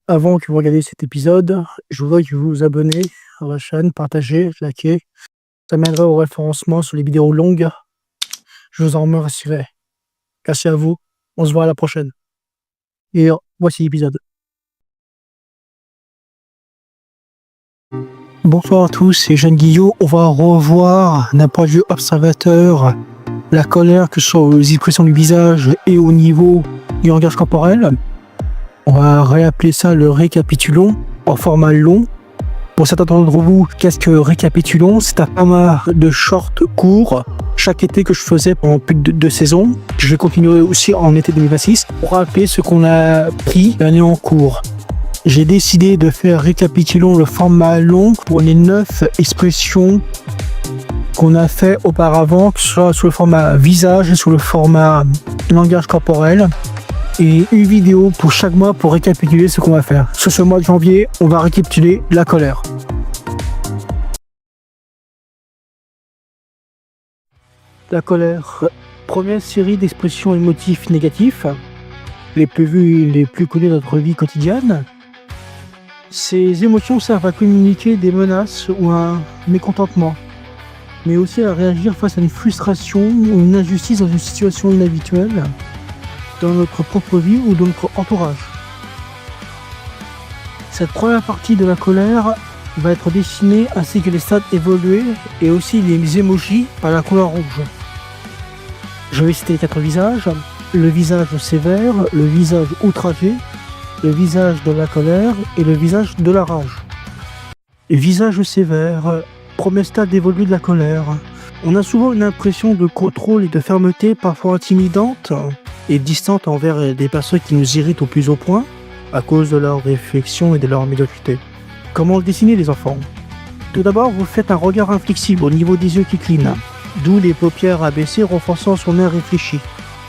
Avant que vous regardiez cet épisode, je voudrais que vous vous abonnez à la chaîne, partagez, likez. Ça m'aiderait au référencement sur les vidéos longues. Je vous en remercierai. Merci à vous. On se voit à la prochaine. Et voici l'épisode. Bonsoir à tous, c'est Jeanne Guillot. On va revoir d'un point de vue observateur la colère, que ce soit aux expressions du visage et au niveau du langage corporel. On va réappeler ça le récapitulon en format long. Pour certains d'entre vous, qu'est-ce que récapitulons? C'est un format de short court chaque été que je faisais pendant plus de 2 saisons. Je vais continuer aussi en été 2026 pour rappeler ce qu'on a pris l'année en cours. J'ai décidé de faire récapitulons le format long pour les 9 expressions qu'on a fait auparavant, que ce soit sous le format visage et sous le format langage corporel. Et une vidéo pour chaque mois pour récapituler ce qu'on va faire. Sur ce mois de janvier, on va récapituler la colère. La colère, première série d'expressions émotives négatifs, les plus vues et les plus connues de notre vie quotidienne. Ces émotions servent à communiquer des menaces ou un mécontentement, mais aussi à réagir face à une frustration ou une injustice dans une situation inhabituelle, dans notre propre vie ou dans notre entourage. Cette première partie de la colère va être dessinée ainsi que les stades évolués et aussi les emojis par la couleur rouge. Je vais citer les 4 visages: le visage sévère, le visage outragé, le visage de la colère et le visage de la rage. Visage sévère, premier stade évolué de la colère. On a souvent une impression de contrôle et de fermeté parfois intimidante et distante envers des personnes qui nous irritent au plus haut point à cause de leur réflexion et de leur médiocrité. Comment le dessiner, les enfants? Tout d'abord, vous faites un regard inflexible au niveau des yeux qui clignent, d'où les paupières abaissées renforçant son air réfléchi.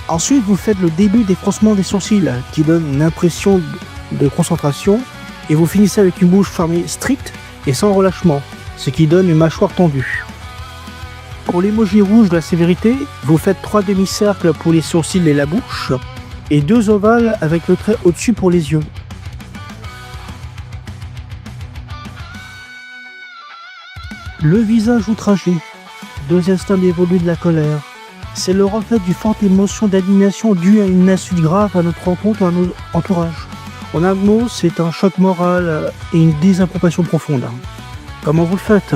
Ensuite, vous faites le début des froncements des sourcils qui donne une impression de concentration et vous finissez avec une bouche fermée stricte et sans relâchement, ce qui donne une mâchoire tendue. Pour l'emoji rouge de la sévérité, vous faites 3 demi-cercles pour les sourcils et la bouche, et 2 ovales avec le trait au-dessus pour les yeux. Le visage outragé, deuxième stade évolué de la colère. C'est le reflet d'une forte émotion d'indignation due à une insulte grave à notre rencontre ou à notre entourage. En un mot, c'est un choc moral et une désapprobation profonde. Comment vous le faites?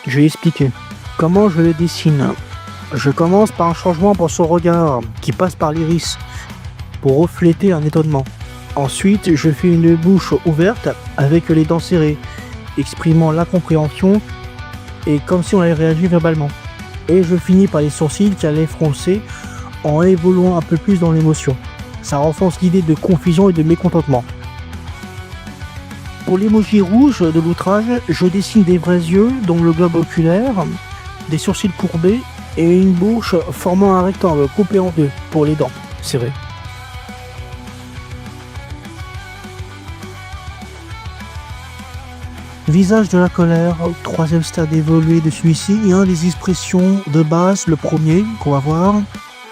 Je vais expliquer. Comment je le dessine? Je commence par un changement pour son regard qui passe par l'iris pour refléter un étonnement. Ensuite, je fais une bouche ouverte avec les dents serrées, exprimant l'incompréhension et comme si on allait réagir verbalement. Et je finis par les sourcils qui allaient froncer en évoluant un peu plus dans l'émotion. Ça renforce l'idée de confusion et de mécontentement. Pour l'emoji rouge de l'outrage, je dessine des vrais yeux dont le globe oculaire, des sourcils courbés et une bouche formant un rectangle coupé en 2 pour les dents serrées. Visage de la colère, troisième stade évolué de celui-ci, et un des expressions de base, le premier qu'on va voir.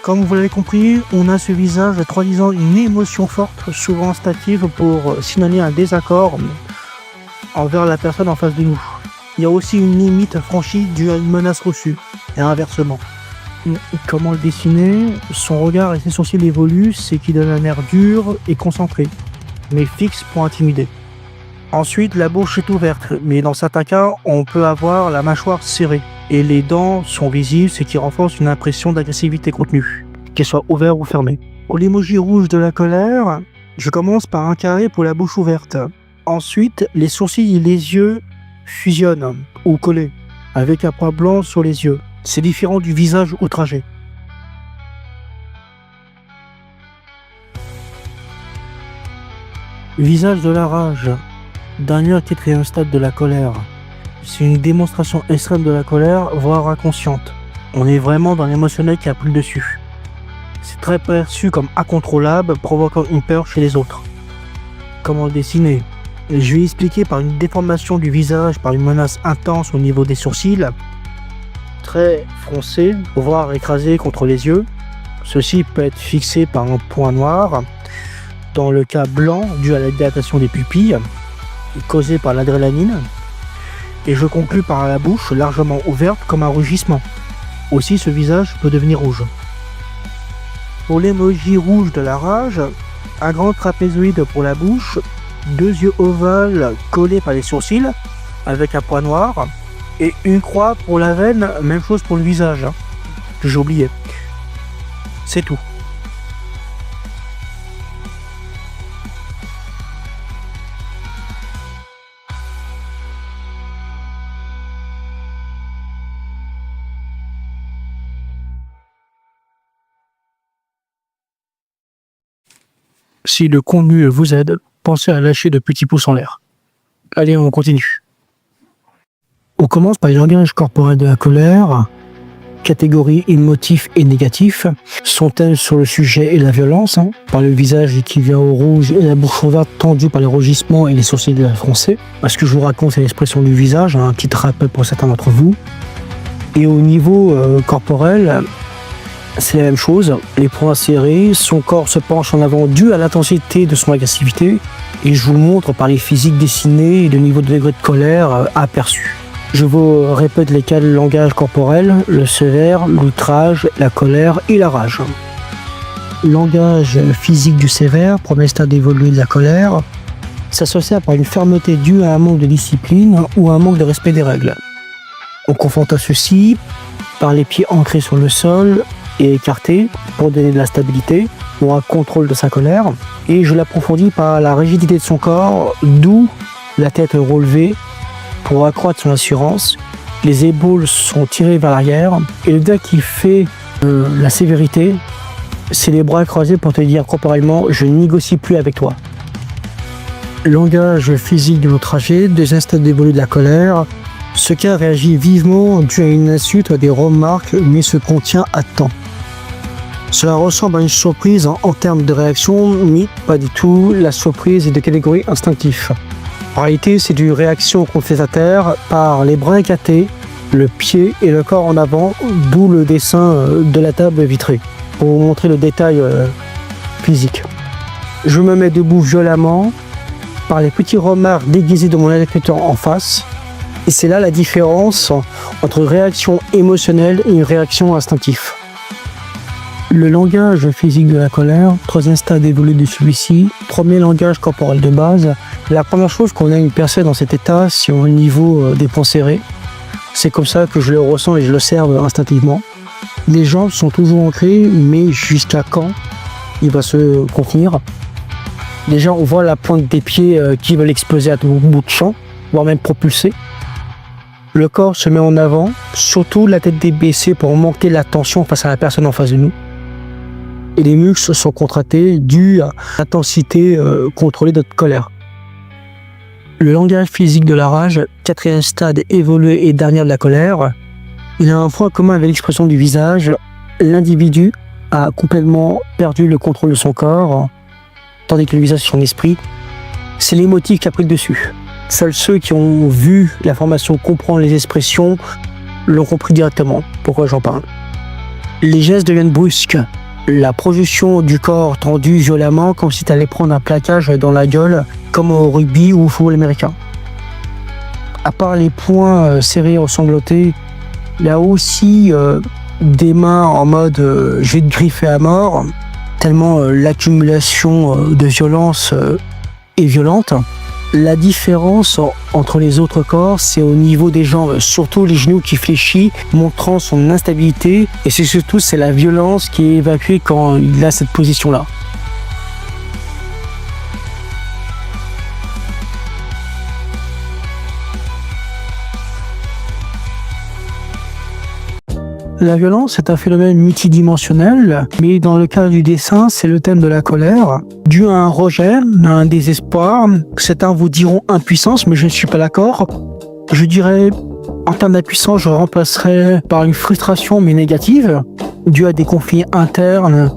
Comme vous l'avez compris, on a ce visage traduisant une émotion forte, souvent stative pour signaler un désaccord envers la personne en face de nous. Il y a aussi une limite franchie due à une menace reçue, et inversement. Comment le dessiner? Son regard et ses sourcils évoluent, c'est qu'il donne un air dur et concentré, mais fixe pour intimider. Ensuite, la bouche est ouverte, mais dans certains cas, on peut avoir la mâchoire serrée, et les dents sont visibles, ce qui renforce une impression d'agressivité contenue, qu'elle soit ouverte ou fermée. Pour l'emoji rouge de la colère, je commence par un carré pour la bouche ouverte. Ensuite, les sourcils et les yeux fusionnent ou collés, avec un point blanc sur les yeux. C'est différent du visage outragé. Visage de la rage, dernier et 4e stade de la colère. C'est une démonstration extrême de la colère, voire inconsciente. On est vraiment dans l'émotionnel qui a pris le dessus. C'est très perçu comme incontrôlable, provoquant une peur chez les autres. Comment le dessiner? Je vais expliquer par une déformation du visage, par une menace intense au niveau des sourcils, très froncé, voire écrasé contre les yeux. Ceci peut être fixé par un point noir. dans le cas blanc dû à la dilatation des pupilles causée par l'adrénaline. Et je conclus par la bouche largement ouverte comme un rugissement. Aussi, ce visage peut devenir rouge. Pour l'emoji rouge de la rage, un grand trapézoïde pour la bouche, 2 yeux ovales collés par les sourcils avec un point noir et une croix pour la veine, même chose pour le visage, que j'ai oublié. C'est tout. Si le contenu vous aide, pensez à lâcher de petits pouces en l'air. Allez, on continue. On commence par les langages corporels de la colère. Catégorie émotif et négatif. Son thème sur le sujet et la violence, par le visage qui vient au rouge et la bouche ouverte tendue par les rugissements et les sourcils froncés. Ce que je vous raconte, c'est l'expression du visage, un petit rappel pour certains d'entre vous. Et au niveau corporel, c'est la même chose, les poings serrés, son corps se penche en avant dû à l'intensité de son agressivité, et je vous le montre par les physiques dessinés et le niveau de degré de colère aperçu. Je vous répète les cas de langage corporel, le sévère, l'outrage, la colère et la rage. Langage physique du sévère, premier stade évolué de la colère, s'associe par une fermeté due à un manque de discipline ou à un manque de respect des règles. On confronte à ceci par les pieds ancrés sur le sol et écartés pour donner de la stabilité ou un contrôle de sa colère. Et je l'approfondis par la rigidité de son corps, d'où la tête relevée pour accroître son assurance. Les épaules sont tirées vers l'arrière et le gars qui fait la sévérité, c'est les bras croisés pour te dire corporellement « je ne négocie plus avec toi ». Langage physique de l'outragé, deuxième stade d'évolution de la colère. Ce cas réagit vivement dû à une insulte ou à des remarques, mais se contient à temps. Cela ressemble à une surprise en termes de réaction, mais pas du tout. La surprise est de catégorie instinctive. En réalité, c'est une réaction compensateur par les bras écartés, le pied et le corps en avant, d'où le dessin de la table vitrée, pour vous montrer le détail physique. Je me mets debout violemment, par les petits remarques déguisés de mon interlocuteur en face. Et c'est là la différence entre réaction émotionnelle et une réaction instinctive. Le langage physique de la colère, troisième stade évolué de celui-ci, premier langage corporel de base. La première chose qu'on a une personne dans cet état, c'est au niveau des poings serrés. C'est comme ça que je le ressens et je l'observe instinctivement. Les jambes sont toujours ancrées, mais jusqu'à quand il va se contenir. Déjà, on voit la pointe des pieds qui veulent exploser à tout bout de champ, voire même propulser. Le corps se met en avant, surtout la tête débaissée pour augmenter la tension face à la personne en face de nous. Et les muscles sont contractés dû à l'intensité contrôlée de notre colère. Le langage physique de la rage, quatrième stade évolué et dernier de la colère, il a un point commun avec l'expression du visage. L'individu a complètement perdu le contrôle de son corps, tandis que le visage et son esprit, c'est l'émotif qui a pris le dessus. Seuls ceux qui ont vu la formation comprendre les expressions l'ont compris directement. Pourquoi j'en parle? Les gestes deviennent brusques. La projection du corps tendu violemment comme si tu allais prendre un plaquage dans la gueule, comme au rugby ou au football américain. À part les poings serrés ressemblotés, il y a aussi des mains en mode je vais te griffer à mort, tellement l'accumulation de violence est violente. La différence entre les autres corps, c'est au niveau des jambes, surtout les genoux qui fléchissent, montrant son instabilité, et c'est la violence qui est évacuée quand il a cette position-là. La violence est un phénomène multidimensionnel, mais dans le cas du dessin, c'est le thème de la colère. Dû à un rejet, à un désespoir, certains vous diront impuissance, mais je ne suis pas d'accord. Je dirais, en termes d'impuissance, je remplacerais par une frustration, mais négative, due à des conflits internes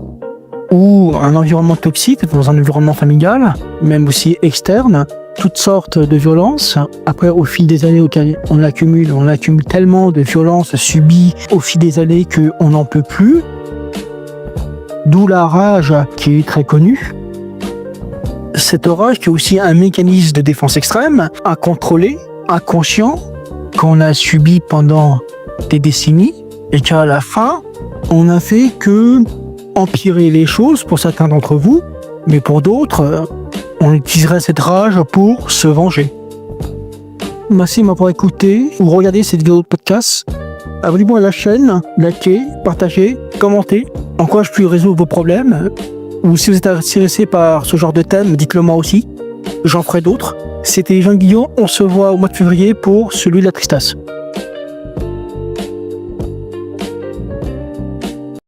ou un environnement toxique dans un environnement familial, même aussi externe. Toutes sortes de violences. Après, au fil des années, on accumule tellement de violences subies au fil des années qu'on n'en peut plus. D'où la rage qui est très connue. Cet orage qui est aussi un mécanisme de défense extrême, incontrôlé, inconscient, qu'on a subi pendant des décennies, et qu'à la fin, on n'a fait que empirer les choses pour certains d'entre vous, mais pour d'autres, on utiliserait cette rage pour se venger. Merci de m'avoir écouté ou regardé cette vidéo de podcast. Abonnez-vous à la chaîne, likez, partagez, commentez. En quoi je puis résoudre vos problèmes. Ou si vous êtes intéressé par ce genre de thème, dites-le moi aussi. J'en ferai d'autres. C'était Jean Guillon, on se voit au mois de février pour celui de la tristesse.